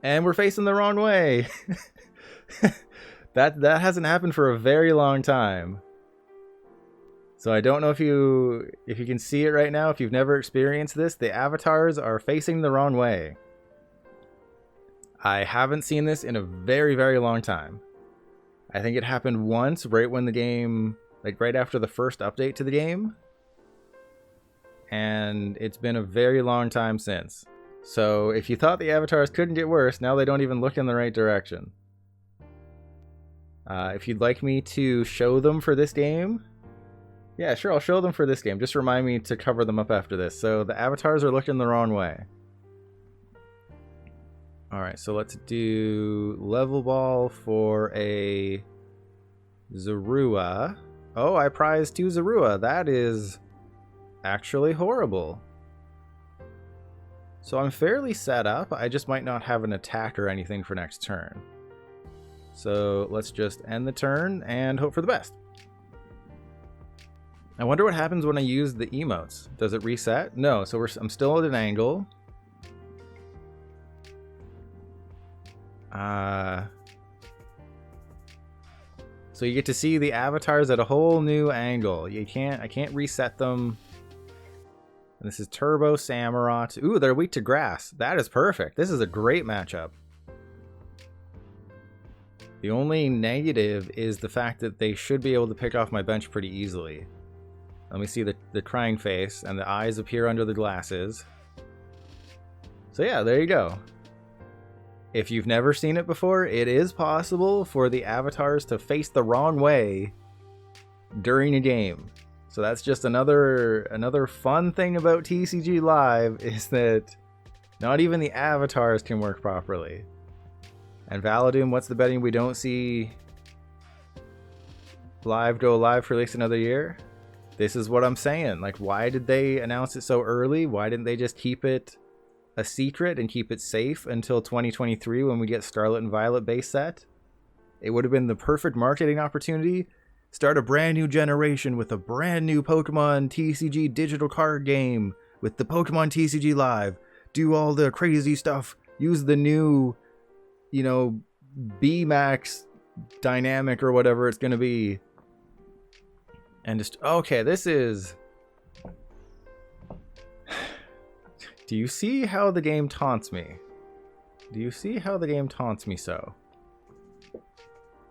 And we're facing the wrong way. That hasn't happened for a very long time. So I don't know if you can see it right now. If you've never experienced this, the avatars are facing the wrong way. I haven't seen this in a very, very long time. I think it happened once right when the game, like right after the first update to the game. And it's been a very long time since. So if you thought the avatars couldn't get worse, now they don't even look in the right direction. If you'd like me to show them for this game, yeah, sure, I'll show them for this game. Just remind me to cover them up after this. So the avatars are looking the wrong way. Alright, so let's do Level Ball for a Zorua. Oh, I prized 2 Zorua. That is actually horrible. So I'm fairly set up. I just might not have an attack or anything for next turn. So let's just end the turn and hope for the best. I wonder what happens when I use the emotes. Does it reset? No, so I'm still at an angle. So you get to see the avatars at a whole new angle. I can't reset them. And this is Turbo Samurott. Ooh, they're weak to grass. That is perfect. This is a great matchup. The only negative is the fact that they should be able to pick off my bench pretty easily. Let me see the crying face, and the eyes appear under the glasses. So yeah, there you go. If you've never seen it before, it is possible for the avatars to face the wrong way during a game. So that's just another fun thing about TCG Live, is that not even the avatars can work properly. And Valadoom, what's the betting we don't see Live go live for at least another year? This is what I'm saying. Like, why did they announce it so early? Why didn't they just keep it a secret and keep it safe until 2023 when we get Scarlet and Violet base set? It would have been the perfect marketing opportunity. Start a brand new generation with a brand new Pokemon TCG digital card game with the Pokemon TCG Live. Do all the crazy stuff. Use the new, you know, B-Max dynamic or whatever it's going to be. And just, okay, this is... Do you see how the game taunts me? Do you see how the game taunts me so?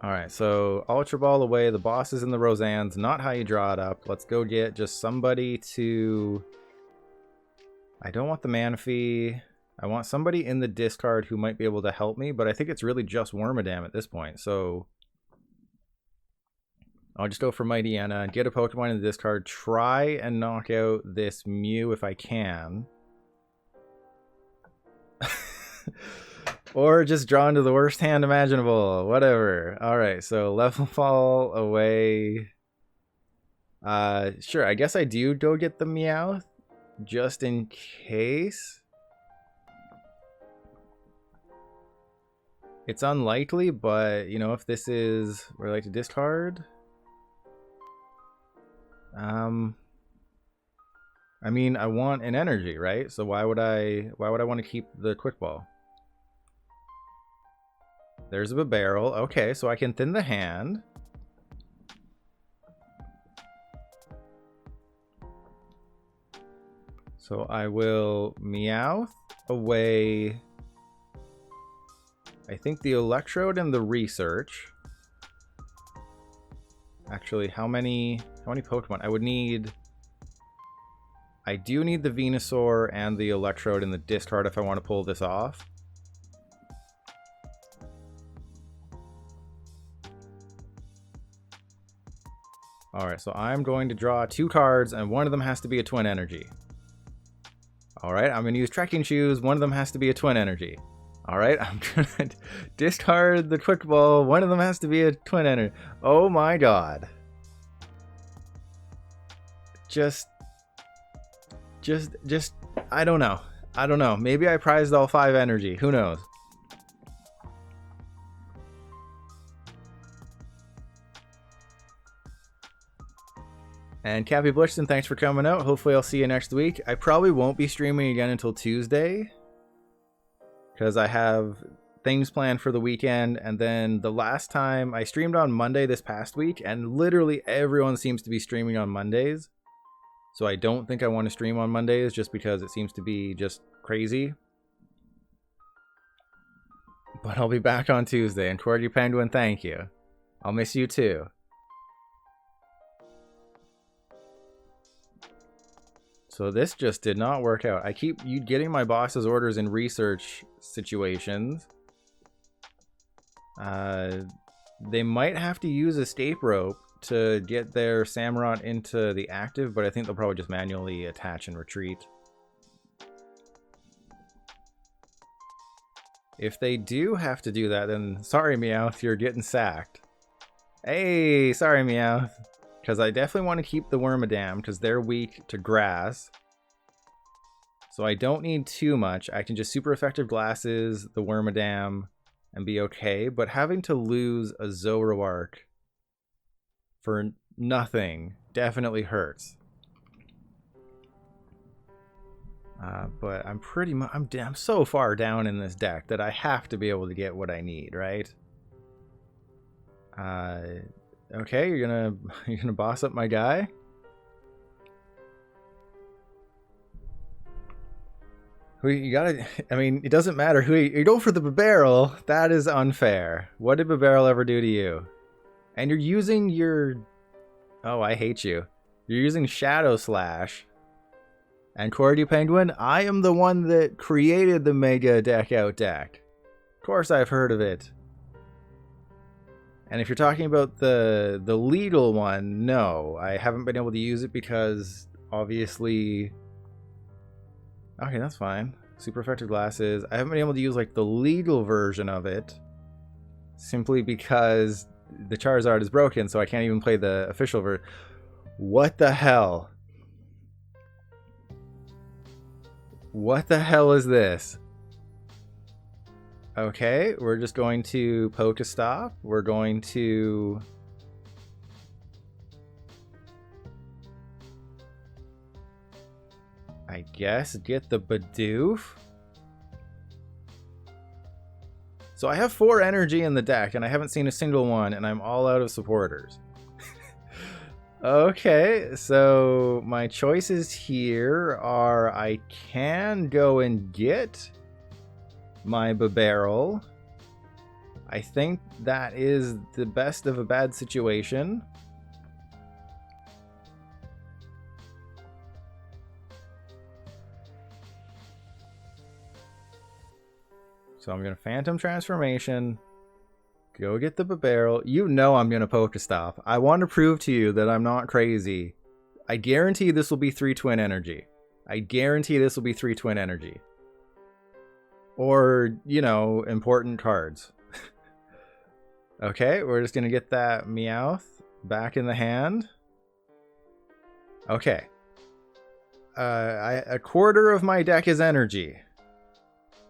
Alright, so Ultra Ball away, the bosses and the Roseannes, not how you draw it up. Let's go get just somebody to... I don't want the Manaphy. I want somebody in the discard who might be able to help me, but I think it's really just Wormadam at this point, so... I'll just go for Mightyena, get a Pokemon in the discard, try and knock out this Mew if I can. Or just draw into the worst hand imaginable. Whatever. Alright, so Level Ball away. Sure, I guess I do go get the Meowth, just in case. It's unlikely, but, you know, if this is where I like to discard... I mean, I want an energy, right? So why would I want to keep the Quick Ball? There's a Bibarel. Okay, so I can thin the hand. So I will Meowth away. I think the Electrode and the Research. Actually, how many Pokemon? I would need... I do need the Venusaur and the Electrode in the discard if I want to pull this off. Alright, so I'm going to draw 2 cards, and one of them has to be a Twin Energy. Alright, I'm going to use Trekking Shoes. One of them has to be a Twin Energy. Alright, I'm going to discard the Quick Ball. One of them has to be a Twin Energy. Oh my god. Just, I don't know. I don't know. Maybe I prized all 5 energy. Who knows? And Cappy Blitchton, thanks for coming out. Hopefully I'll see you next week. I probably won't be streaming again until Tuesday, because I have things planned for the weekend, and then the last time I streamed on Monday this past week, and literally everyone seems to be streaming on Mondays. So I don't think I want to stream on Mondays just because it seems to be just crazy. But I'll be back on Tuesday, and Cordy Penguin, thank you. I'll miss you too. So this just did not work out. I keep getting my boss's orders in research situations. They might have to use escape rope to get their Samurott into the active, but I think they'll probably just manually attach and retreat. If they do have to do that, then sorry Meowth, you're getting sacked. Hey, sorry Meowth. Because I definitely want to keep the Wormadam, because they're weak to grass. So I don't need too much. I can just super effective glasses the Wormadam and be okay. But having to lose a Zoroark for nothing definitely hurts. But I'm pretty much, I'm so far down in this deck that I have to be able to get what I need, right? Okay, you're gonna boss up my guy. You gotta, I mean, it doesn't matter who you go for the Bibarel. That is unfair. What did Bibarel ever do to you? And you're using your, oh, I hate you. You're using Shadow Slash. And Cordy Penguin, I am the one that created the Mega Deck Out deck. Of course I've heard of it. And if you're talking about the legal one, no. I haven't been able to use it because, obviously... Okay, that's fine. Super effective glasses. I haven't been able to use, like, the legal version of it. Simply because the Charizard is broken, so I can't even play the official version. What the hell? What the hell is this? Okay, we're just going to PokéStop. We're going to... I guess get the Bidoof. So I have 4 energy in the deck, and I haven't seen a single one, and I'm all out of supporters. Okay, so my choices here are I can go and get my Bibarel. I think that is the best of a bad situation. So I'm going to Phantom Transformation. Go get the Bibarel. You know I'm going to PokéStop. I want to prove to you that I'm not crazy. I guarantee this will be 3 Twin Energy. I guarantee this will be 3 Twin Energy. Or, you know, important cards. Okay, we're just going to get that Meowth back in the hand. Okay. A quarter of my deck is energy.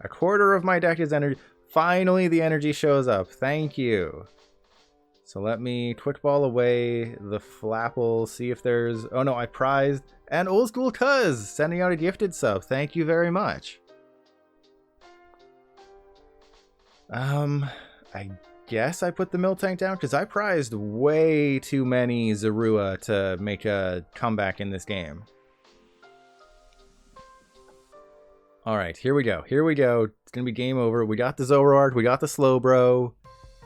A quarter of my deck is energy. Finally, the energy shows up. Thank you. So let me quick ball away the Flapple, see if there's... Oh no, I prized. And Old School Cuz sending out a gifted sub. Thank you very much. I guess I put the Miltank down because I prized way too many Zorua to make a comeback in this game. Alright, here we go. Here we go. It's going to be game over. We got the Zoroark. We got the Slowbro.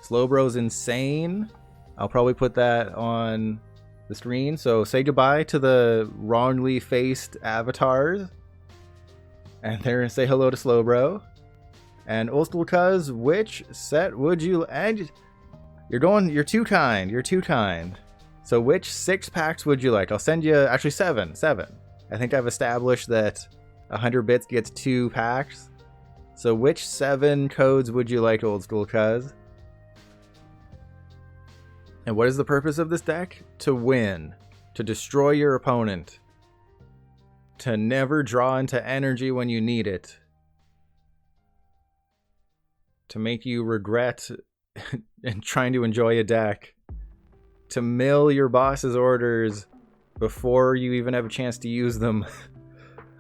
Slowbro's insane. I'll probably put that on the screen. So say goodbye to the wrongly faced avatars. And they're going to say hello to Slowbro. And Old School Cuz, which set would you... And you're too kind. You're too kind. So which 6 packs would you like? I'll send you... Actually, 7. I think I've established that 100 bits gets 2 packs. So which 7 codes would you like, Old School Cuz? And what is the purpose of this deck? To win. To destroy your opponent. To never draw into energy when you need it. To make you regret and trying to enjoy a deck. To mill your boss's orders before you even have a chance to use them.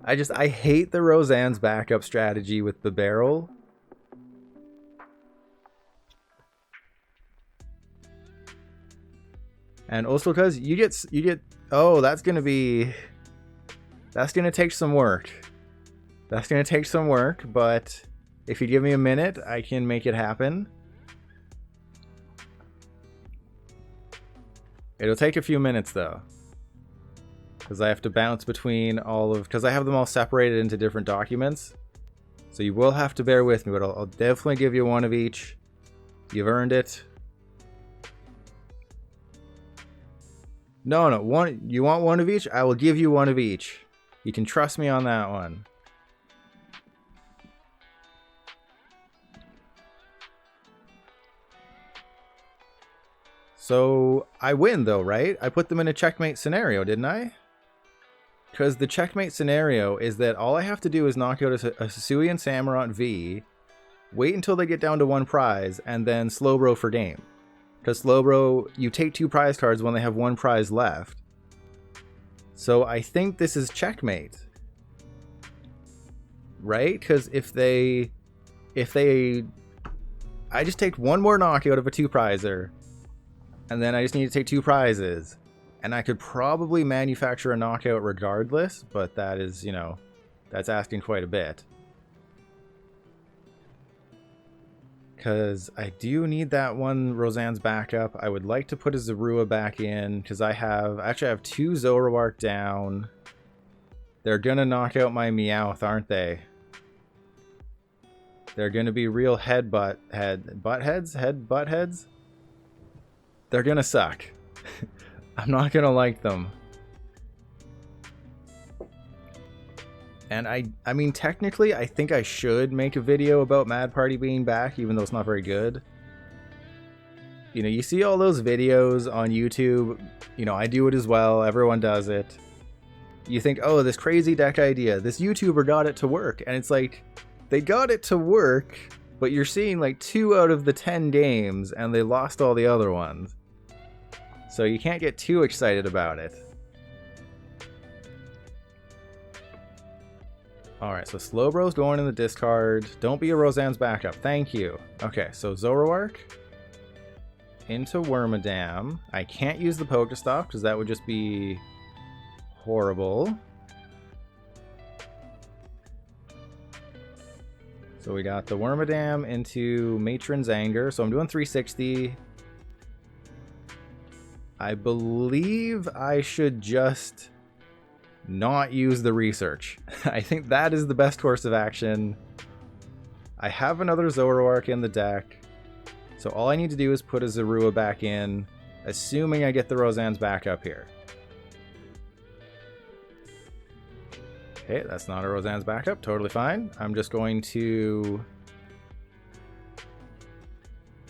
I hate the Roseanne's backup strategy with the barrel. And also because you get, oh, that's going to take some work. That's going to take some work, but if you give me a minute, I can make it happen. It'll take a few minutes though, because I have to bounce between because I have them all separated into different documents. So you will have to bear with me, but I'll definitely give you one of each. You've earned it. No, you want one of each? I will give you one of each. You can trust me on that one. So I win though, right? I put them in a checkmate scenario, didn't I? Because the checkmate scenario is that all I have to do is knock out a Hisuian Samurott V, wait until they get down to one prize, and then Slowbro for game. Because Slowbro, you take 2 prize cards when they have 1 prize left. So I think this is checkmate. Right? Because if they... I just take 1 more knockout of a 2-prizer, and then I just need to take 2 prizes. And I could probably manufacture a knockout regardless, but that is, you know, that's asking quite a bit. Because I do need that one Roseanne's backup. I would like to put a Zorua back in, because I actually have 2 Zoroark down. They're going to knock out my Meowth, aren't they? They're going to be real headbutt heads. They're going to suck. I'm not going to like them. And I mean, technically, I think I should make a video about Mad Party being back, even though it's not very good. You know, you see all those videos on YouTube. You know, I do it as well. Everyone does it. You think, oh, this crazy deck idea. This YouTuber got it to work. And it's like, they got it to work, but you're seeing like 2 out of the 10 games, and they lost all the other ones. So you can't get too excited about it. Alright, so Slowbro's going in the discard. Don't be a Roseanne's backup. Thank you. Okay, so Zoroark into Wormadam. I can't use the PokéStop because that would just be horrible. So we got the Wormadam into Matron's Anger. So I'm doing 360. I believe I should just not use the research. I think that is the best course of action. I have another Zoroark in the deck, so all I need to do is put a Zorua back in, assuming I get the Roseanne's back up here. Okay, that's not a Roseanne's backup, totally fine. I'm just going to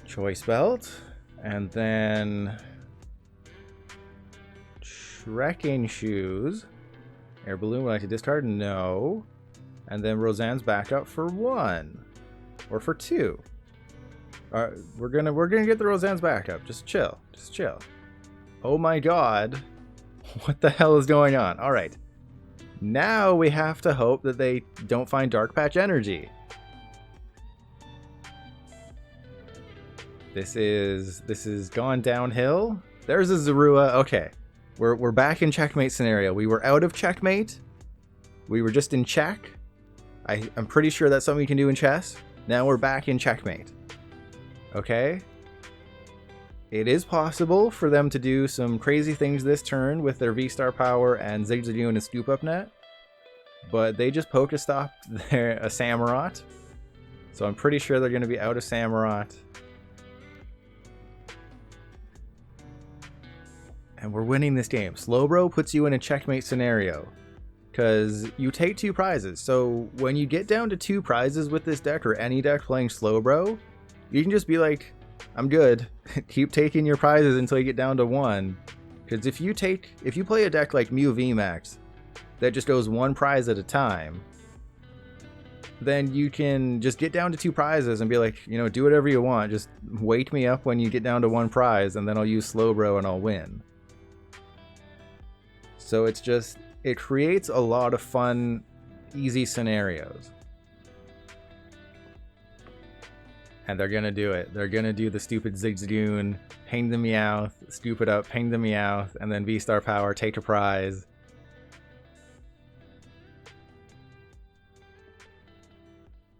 Choice Belt, and then Trekking Shoes. Air Balloon, would I like to discard? No. And then Roseanne's backup for 1. Or for 2. We're gonna get the Roseanne's backup. Just chill. Just chill. Oh my god. What the hell is going on? Alright. Now we have to hope that they don't find Dark Patch Energy. This is gone downhill. There's a Zorua. Okay. We're back in checkmate scenario. We were out of checkmate. We were just in check. I'm pretty sure that's something you can do in chess. Now we're back in checkmate. Okay? It is possible for them to do some crazy things this turn with their V-Star power and Zigzagoon and Scoop Up Net. But they just PokéStopped a Samurott. So I'm pretty sure they're going to be out of Samurott. And we're winning this game. Slowbro puts you in a checkmate scenario, because you take 2 prizes. So when you get down to 2 prizes with this deck, or any deck playing Slowbro, you can just be like, I'm good. Keep taking your prizes until you get down to 1. Because if you play a deck like Mew VMAX that just goes 1 prize at a time, then you can just get down to 2 prizes and be like, you know, do whatever you want. Just wake me up when you get down to 1 prize, and then I'll use Slowbro and I'll win. So it creates a lot of fun, easy scenarios. And they're gonna do it. They're gonna do the stupid Zigzagoon, ping the Meowth, scoop it up, ping the Meowth, and then V-Star Power, take a prize.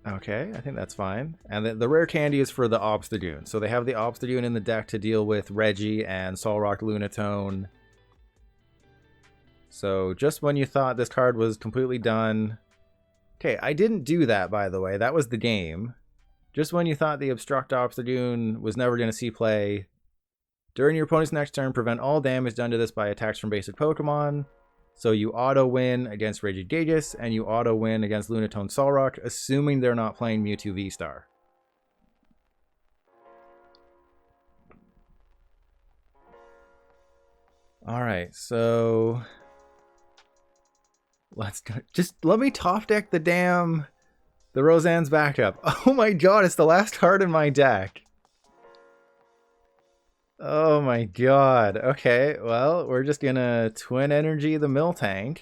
Okay, I think that's fine. And the rare candy is for the Obstagoon. So they have the Obstagoon in the deck to deal with Reggie and Solrock Lunatone. So just when you thought this card was completely done... Okay, I didn't do that, by the way. That was the game. Just when you thought the Obstruct Obstagoon was never going to see play, during your opponent's next turn, prevent all damage done to this by attacks from basic Pokemon. So you auto-win against Regigigas, and you auto-win against Lunatone Solrock, assuming they're not playing Mewtwo V-Star. Alright, so... let's go. Just let me top deck the Roseanne's backup. Oh my god, it's the last card in my deck. Oh my god. Okay, well, we're just gonna Twin Energy the Miltank.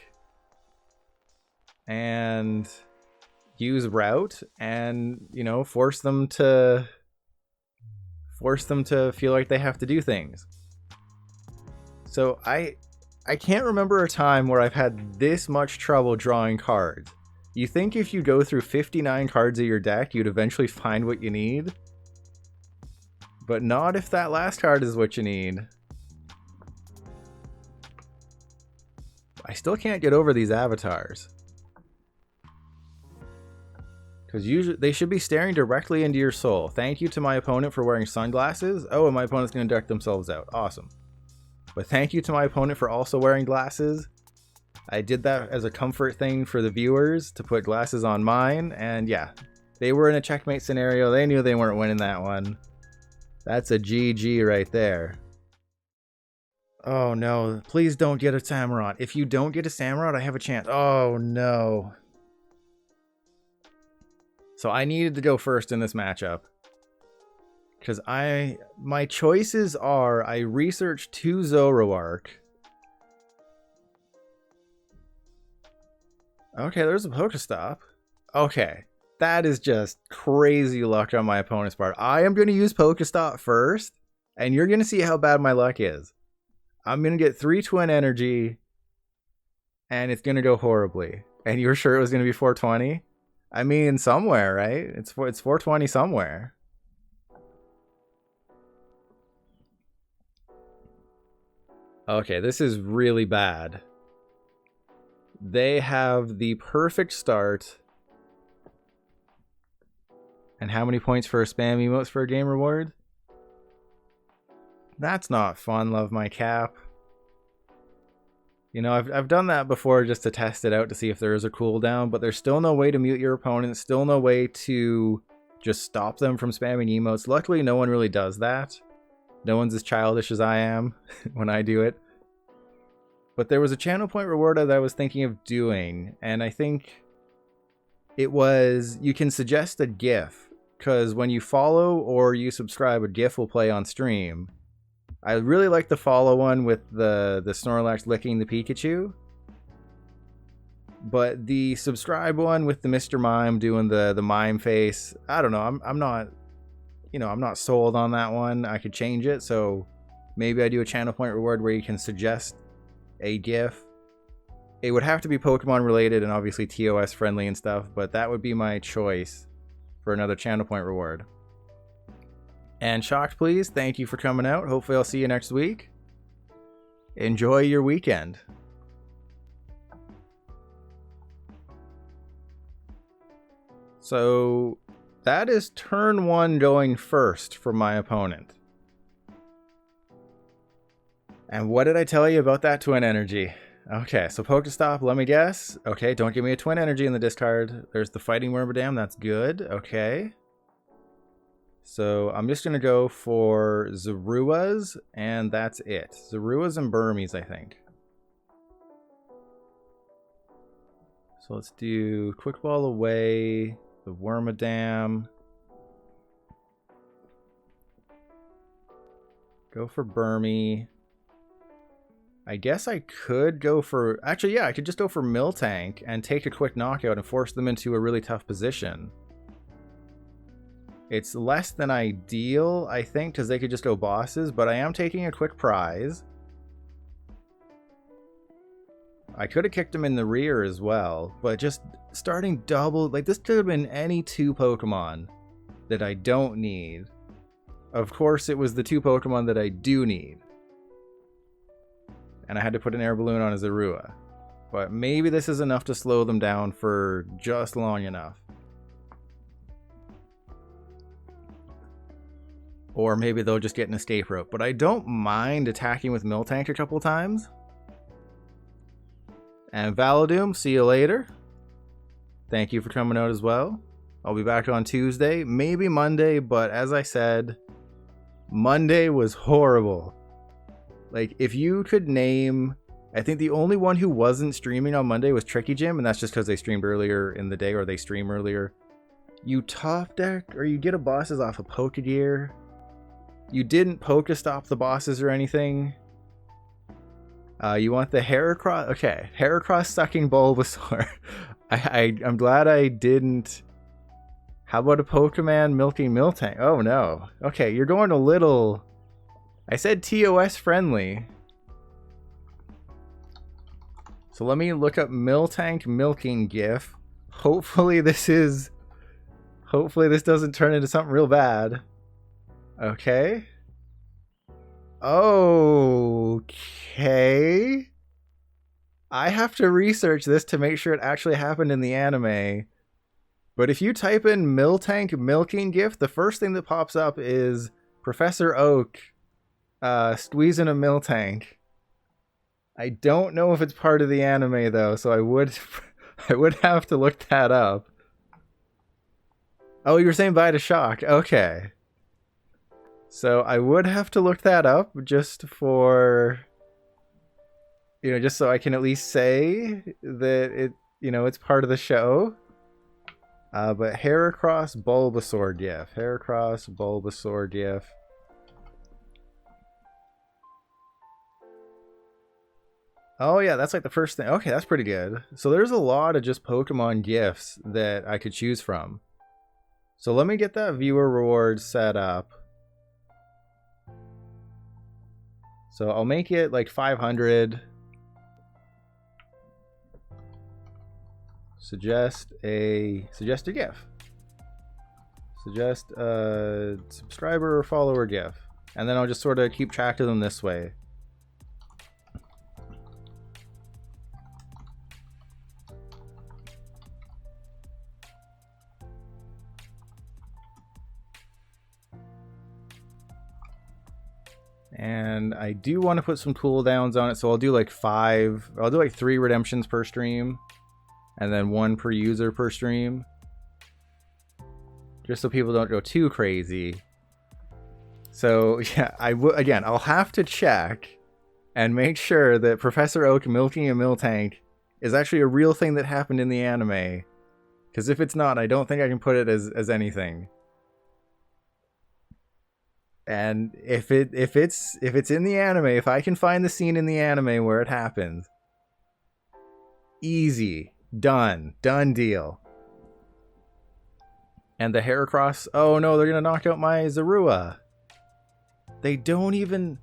And use Route and, you know, force them to feel like they have to do things. So I can't remember a time where I've had this much trouble drawing cards. You think if you go through 59 cards of your deck, you'd eventually find what you need? But not if that last card is what you need. I still can't get over these avatars. Because usually they should be staring directly into your soul. Thank you to my opponent for wearing sunglasses. Oh, and my opponent's going to deck themselves out. Awesome. But thank you to my opponent for also wearing glasses. I did that as a comfort thing for the viewers to put glasses on mine. And yeah, they were in a checkmate scenario. They knew they weren't winning that one. That's a GG right there. Oh no, please don't get a Samurott. If you don't get a Samurott, I have a chance. Oh no. So I needed to go first in this matchup. Because my choices are, I researched 2 Zoroark. Okay, there's a PokéStop. Okay, that is just crazy luck on my opponent's part. I am going to use PokéStop first, and you're going to see how bad my luck is. I'm going to get 3 Twin Energy, and it's going to go horribly. And you were sure it was going to be 420? I mean, somewhere, right? It's 420 somewhere. Okay, this is really bad. They have the perfect start. And how many points for a spam emotes for a game reward? That's not fun, love my cap. You know, I've done that before just to test it out to see if there is a cooldown, but there's still no way to mute your opponent, still no way to just stop them from spamming emotes. Luckily, no one really does that. No one's as childish as I am when I do it. But there was a channel point reward that I was thinking of doing, and I think it was, you can suggest a GIF, because when you follow or you subscribe, a GIF will play on stream. I really like the follow one with the Snorlax licking the Pikachu. But the subscribe one with the Mr. Mime doing the mime face, I don't know, I'm not, you know, I'm not sold on that one. I could change it, so maybe I do a channel point reward where you can suggest a GIF. It would have to be Pokemon related and obviously TOS friendly and stuff, but that would be my choice for another channel point reward. And Shocked, please, thank you for coming out. Hopefully I'll see you next week. Enjoy your weekend. So that is turn 1 going first for my opponent. And what did I tell you about that Twin Energy? Okay, so PokéStop, let me guess. Okay, don't give me a Twin Energy in the discard. There's the Fighting Wormadam, that's good. Okay. So I'm just going to go for Zoruas, and that's it. Zoruas and Burmies, I think. So let's do Quick Ball away, the Wormadam. Go for Burmy. I guess I could go for... Actually, yeah, I could just go for Miltank and take a quick knockout and force them into a really tough position. It's less than ideal, I think, because they could just go bosses, but I am taking a quick prize. I could have kicked him in the rear as well, but just starting double, like this could have been any 2 Pokemon that I don't need. Of course, it was the 2 Pokemon that I do need. And I had to put an Air Balloon on a Zorua. But maybe this is enough to slow them down for just long enough. Or maybe they'll just get an escape rope. But I don't mind attacking with Miltank a couple times. And Valadoom, see you later. Thank you for coming out as well. I'll be back on Tuesday, maybe Monday, but as I said, Monday was horrible. Like, if you could name, I think the only one who wasn't streaming on Monday was Tricky Jim, and that's just because they streamed earlier in the day, or they stream earlier. You top deck, or you get a bosses off of Pokegear. You didn't PokéStop the bosses or anything. You want the Heracross? Okay, Heracross sucking Bulbasaur. I'm glad I didn't. How about a Pokemon milking Miltank? Oh no. Okay, you're going a little. I said TOS friendly. So let me look up Miltank milking GIF. Hopefully this doesn't turn into something real bad. Okay. Okay. I have to research this to make sure it actually happened in the anime. But if you type in Miltank milking GIF, the first thing that pops up is Professor Oak squeezing a Miltank. I don't know if it's part of the anime though, so I would have to look that up. Oh, you were saying bye to Shock. Okay. So I would have to look that up just for, just so I can at least say that it's part of the show. But Heracross Bulbasaur GIF. Heracross Bulbasaur GIF. Oh yeah, that's like the first thing. Okay, that's pretty good. So there's a lot of just Pokemon GIFs that I could choose from. So let me get that viewer reward set up. So I'll make it like 500. Suggest a GIF. Suggest a subscriber or follower GIF. And then I'll just sort of keep track of them this way. And I do want to put some cooldowns on it, so I'll do like 3 redemptions per stream. And then 1 per user per stream. Just so people don't go too crazy. So yeah, I'll have to check and make sure that Professor Oak milking a Miltank is actually a real thing that happened in the anime. Because if it's not, I don't think I can put it as anything. And if it's in the anime, if I can find the scene in the anime where it happens, easy. Done deal. And the Heracross, oh no, they're gonna knock out my Zorua. They don't even.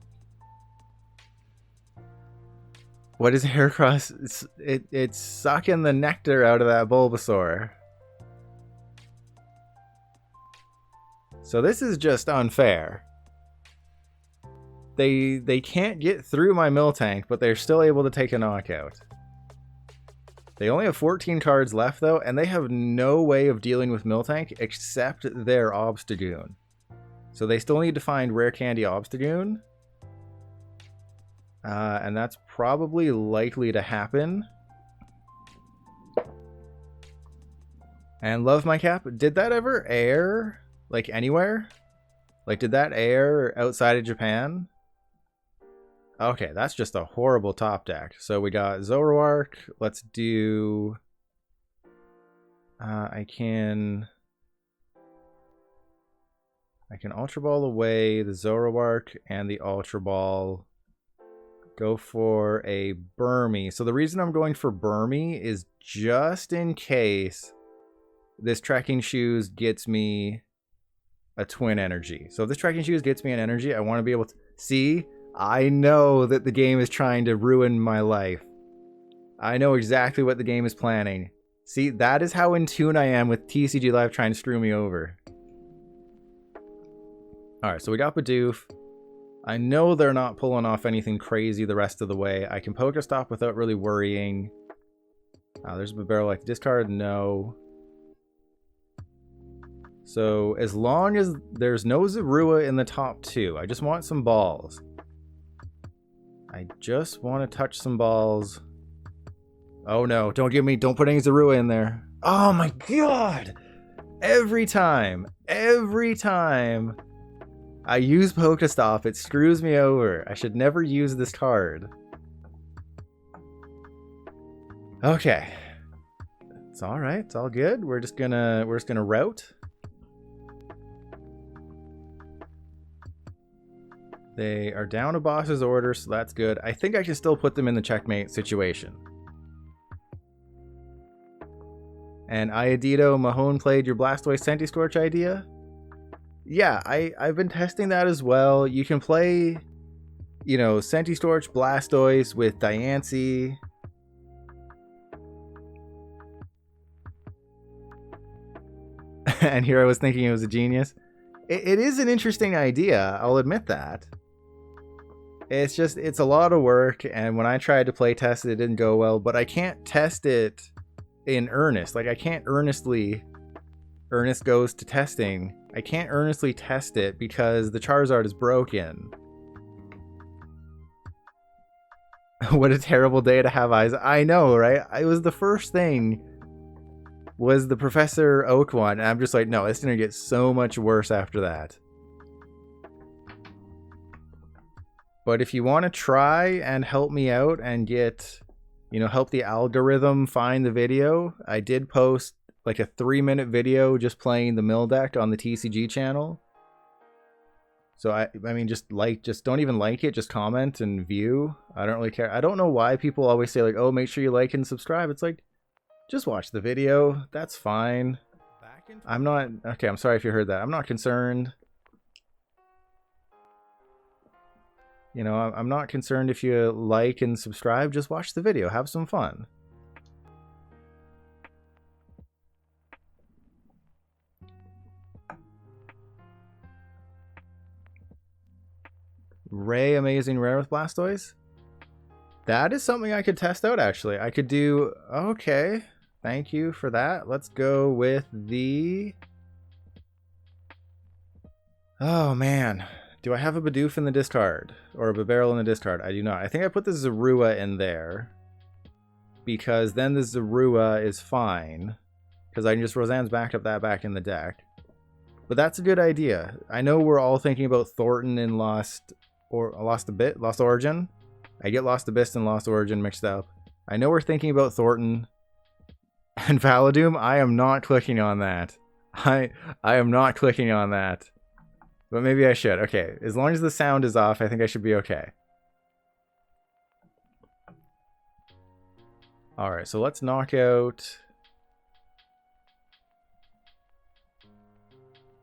What is Heracross? It's sucking the nectar out of that Bulbasaur. So this is just unfair. They can't get through my Miltank, but they're still able to take a knockout. They only have 14 cards left, though, and they have no way of dealing with Miltank except their Obstagoon. So they still need to find Rare Candy Obstagoon. And that's probably likely to happen. And Love My Cap, did that ever air, like, anywhere? Like, did that air outside of Japan? Okay, that's just a horrible top deck. So we got Zoroark. Let's do... I can Ultra Ball away the Zoroark and the Ultra Ball. Go for a Burmy. So the reason I'm going for Burmy is just in case this Trekking Shoes gets me a Twin Energy. So if this Trekking Shoes gets me an energy, I want to be able to see. I know that the game is trying to ruin my life. I know exactly what the game is planning. See, that is how in tune I am with TCG Live trying to screw me over. Alright, so we got Bidoof. I know they're not pulling off anything crazy the rest of the way. I can PokéStop without really worrying. There's a Bibarel like discard, no. So as long as there's no Zorua in the top 2, I just want some balls. I just want to touch some balls. Oh no, don't put any Zorua in there. Oh my god! Every time I use PokéStop, it screws me over. I should never use this card. Okay. It's alright, it's all good. We're just gonna route. They are down a boss's order, so that's good. I think I can still put them in the checkmate situation. And Iadito Mahone played your Blastoise Centiskorch idea? Yeah, I've been testing that as well. You can play, you know, Centiskorch, Blastoise with Diancie. And here I was thinking it was a genius. It is an interesting idea, I'll admit that. It's just, it's a lot of work, and when I tried to play test it, it didn't go well, but I can't test it in earnest. Like, I can't earnestly, earnest goes to testing. I can't earnestly test it because the Charizard is broken. What a terrible day to have eyes. I know, right? It was the first thing, was the Professor Oak one, and I'm just like, no, it's gonna get so much worse after that. But if you want to try and help me out and get, you know, help the algorithm find the video, I did post like a 3-minute video just playing the mill deck on the TCG channel. So I mean, just don't even like it, just comment and view. I don't really care. I don't know why people always say like, oh, make sure you like and subscribe. It's like, just watch the video. That's fine. I'm not, okay, I'm sorry if you heard that. I'm not concerned. You know, I'm not concerned if you like and subscribe. Just watch the video. Have some fun. Ray Amazing Rare with Blastoise? That is something I could test out, actually. I could do... Okay. Thank you for that. Let's go with the... Oh, man. Do I have a Bidoof in the discard? Or a Bibarel in the discard? I do not. I think I put the Zorua in there. Because then the Zorua is fine. Because I can just Roseanne's back up that back in the deck. But that's a good idea. I know we're all thinking about Thornton and Lost Origin. I get Lost Abyss and Lost Origin mixed up. I know we're thinking about Thornton and Valadoom. I am not clicking on that. I am not clicking on that. But maybe I should. Okay, as long as the sound is off, I think I should be okay. Alright, so let's knock out...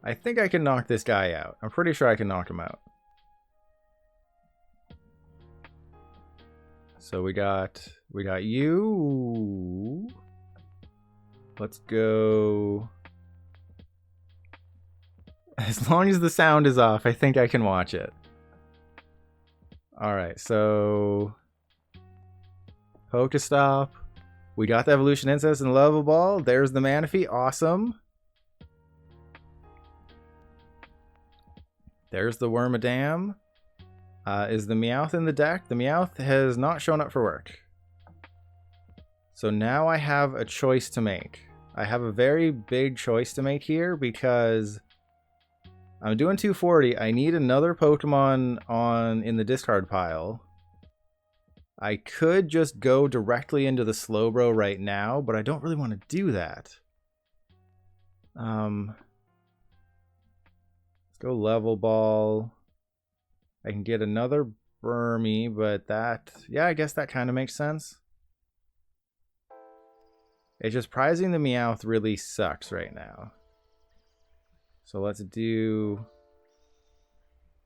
I think I can knock this guy out. I'm pretty sure I can knock him out. So we got you. Let's go. As long as the sound is off, I think I can watch it. Alright, so... PokéStop. We got the Evolution Incense and Level Ball. There's the Manaphy. Awesome. There's the Wormadam. Is the Meowth in the deck? The Meowth has not shown up for work. So now I have a choice to make. I have a very big choice to make here because... I'm doing 240. I need another Pokemon in the discard pile. I could just go directly into the Slowbro right now, but I don't really want to do that. Let's go Level Ball. I can get another Burmy, but that... Yeah, I guess that kind of makes sense. It's just prizing the Meowth really sucks right now. So let's do...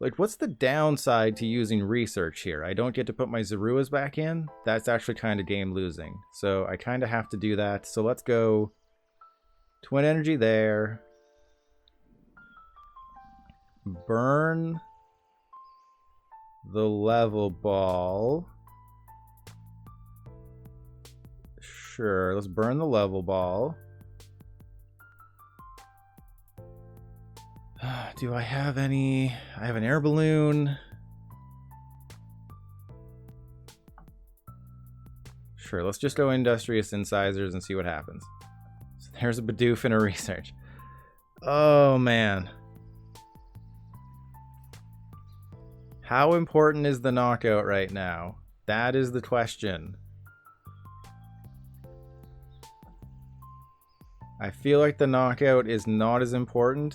Like, what's the downside to using research here? I don't get to put my Zoruas back in. That's actually kind of game losing. So I kind of have to do that. So let's go Twin Energy there. Burn the Level Ball. Sure, let's burn the Level Ball. Do I have any? I have an Air Balloon. Sure, let's just go Industrious Incisors and see what happens. So there's a Bidoof and a Research. Oh, man. How important is the knockout right now? That is the question. I feel like the knockout is not as important.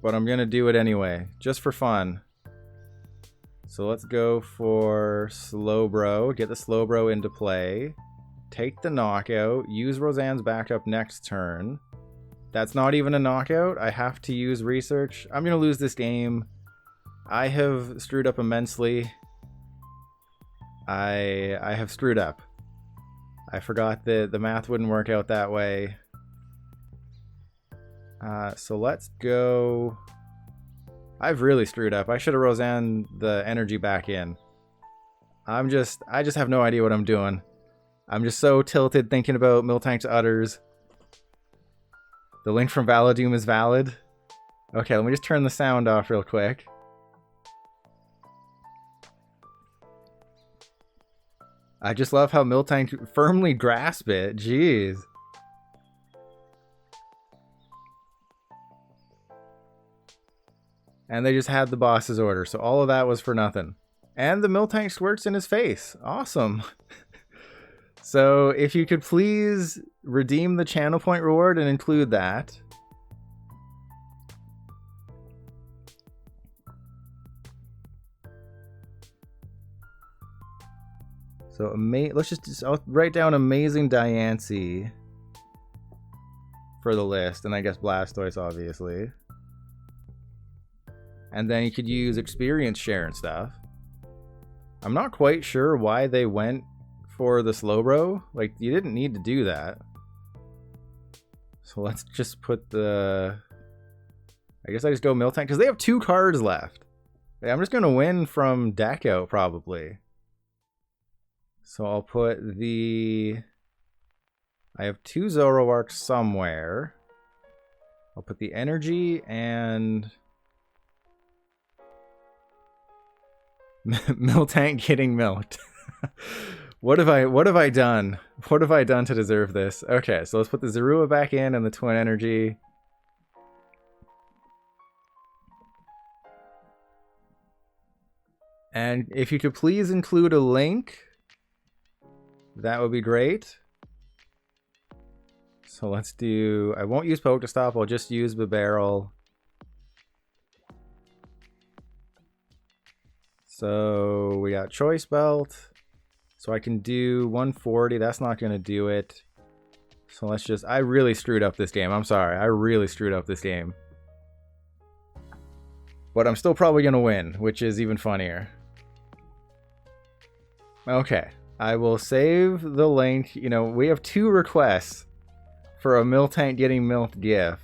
But I'm going to do it anyway, just for fun. So let's go for Slowbro, get the Slowbro into play, take the knockout, use Roseanne's backup next turn. That's not even a knockout, I have to use Research. I'm going to lose this game. I have screwed up immensely. I have screwed up. I forgot that the math wouldn't work out that way. So let's go... I've really screwed up. I should have Roseanne the energy back in. I just have no idea what I'm doing. I'm just so tilted thinking about Miltank's udders. The link from Valadoom is valid. Okay, let me just turn the sound off real quick. I just love how Miltank firmly grasped it. Jeez. And they just had the boss's order, so all of that was for nothing. And the Miltank squirts in his face. Awesome. So if you could please redeem the channel point reward and include that. So let's just I'll write down Amazing Diancie for the list, and I guess Blastoise, obviously. And then you could use experience share and stuff. I'm not quite sure why they went for the Slowbro. Like, you didn't need to do that. So let's just put the... I guess I just go Miltank, because they have 2 cards left. I'm just going to win from deck out, probably. So I'll put the... I have 2 Zoroarks somewhere. I'll put the energy and... Miltank getting milked. What have I done? What have I done to deserve this? Okay, so let's put the Zorua back in and the Twin Energy. And if you could please include a link, that would be great. So let's do... I won't use PokéStop, I'll just use Bibarel. So we got Choice Belt. So I can do 140. That's not going to do it. So let's just... I really screwed up this game. I'm sorry. I really screwed up this game. But I'm still probably going to win, which is even funnier. Okay. I will save the link. You know, we have 2 requests for a Miltank getting milked gif.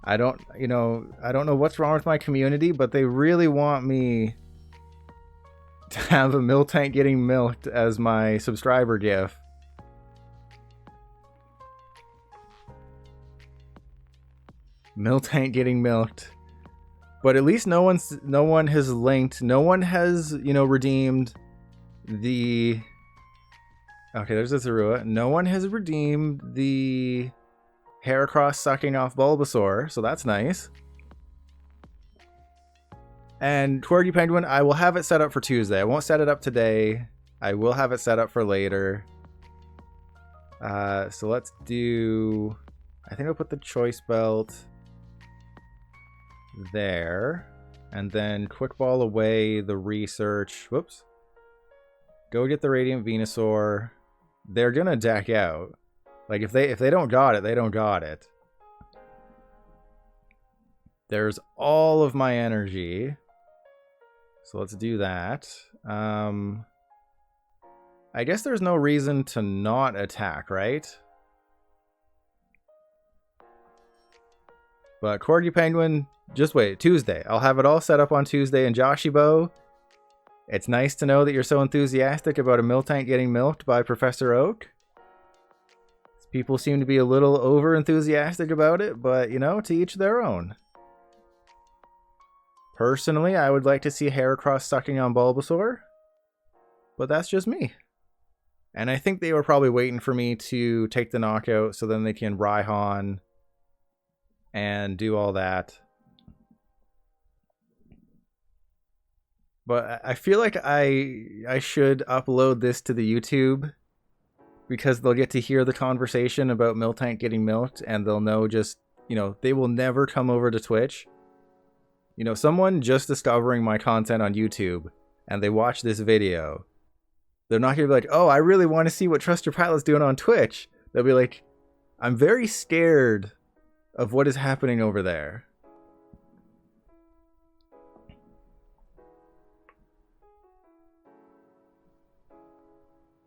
I don't know what's wrong with my community, but they really want me to have a Miltank getting milked as my subscriber gif. Miltank getting milked. But at least no one has linked, no one has, redeemed the... Okay, there's a Zorua. No one has redeemed the Heracross sucking off Bulbasaur, so that's nice. And Corgi Penguin, I will have it set up for Tuesday. I won't set it up today. I will have it set up for later. So let's do... I think I'll put the Choice Belt there. And then Quick Ball away the Research. Whoops. Go get the Radiant Venusaur. They're gonna deck out. Like, if they don't got it, they don't got it. There's all of my energy. So let's do that. I guess there's no reason to not attack, right? But Corgi Penguin, just wait. Tuesday. I'll have it all set up on Tuesday. And Joshibo, it's nice to know that you're so enthusiastic about a Miltank getting milked by Professor Oak. People seem to be a little over-enthusiastic about it, but, you know, to each their own. Personally, I would like to see Heracross sucking on Bulbasaur, but that's just me. And I think they were probably waiting for me to take the knockout so then they can Raihan and do all that. But I feel like I should upload this to the YouTube, because they'll get to hear the conversation about Miltank getting milked, and they'll know just, you know, they will never come over to Twitch. You know, someone just discovering my content on YouTube, and they watch this video, they're not going to be like, oh, I really want to see what Trust Your Pilot's doing on Twitch. They'll be like, I'm very scared of what is happening over there.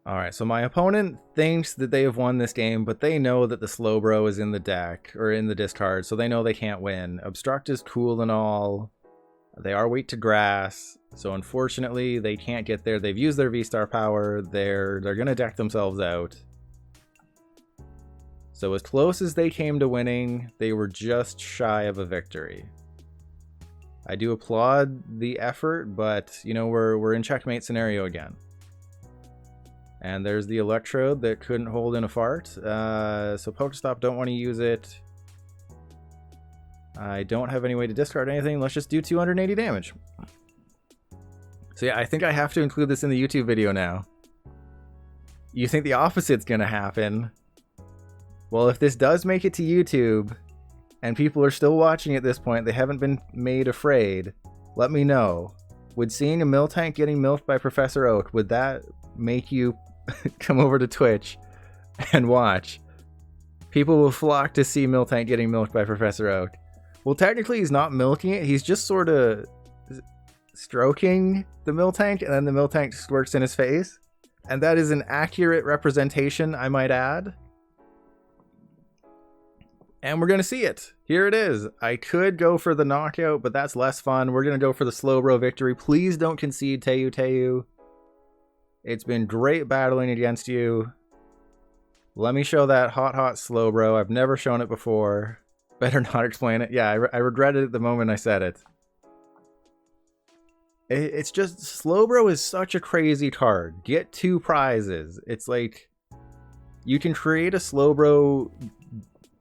Alright, so my opponent thinks that they have won this game, but they know that the Slowbro is in the deck, or in the discard, so they know they can't win. Obstruct is cool and all. They are weak to grass, so unfortunately they can't get there. They've used their V-Star power. They're gonna deck themselves out. So as close as they came to winning, they were just shy of a victory. I do applaud the effort, but, you know, we're in checkmate scenario again. And there's the Electrode that couldn't hold in a fart. So PokéStop don't want to use it. I don't have any way to discard anything. Let's just do 280 damage. So yeah, I think I have to include this in the YouTube video now. You think the opposite's going to happen. Well, if this does make it to YouTube, and people are still watching at this point, they haven't been made afraid, let me know. Would seeing a Miltank getting milked by Professor Oak, would that make you come over to Twitch and watch? People will flock to see Miltank getting milked by Professor Oak. Well, technically he's not milking it, he's just sort of stroking the Miltank, and then the Miltank squirts in his face. And that is an accurate representation, I might add. And we're going to see it. Here it is. I could go for the knockout, but that's less fun. We're going to go for the Slowbro victory. Please don't concede, Teu. It's been great battling against you. Let me show that hot Slowbro. I've never shown it before. Better not explain it. Yeah, I regretted it the moment I said it. It's just, Slowbro is such a crazy card. Get 2 prizes. It's like, you can create a Slowbro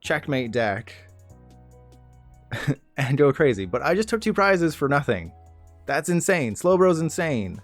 checkmate deck and go crazy. But I just took 2 prizes for nothing. That's insane. Slowbro's insane.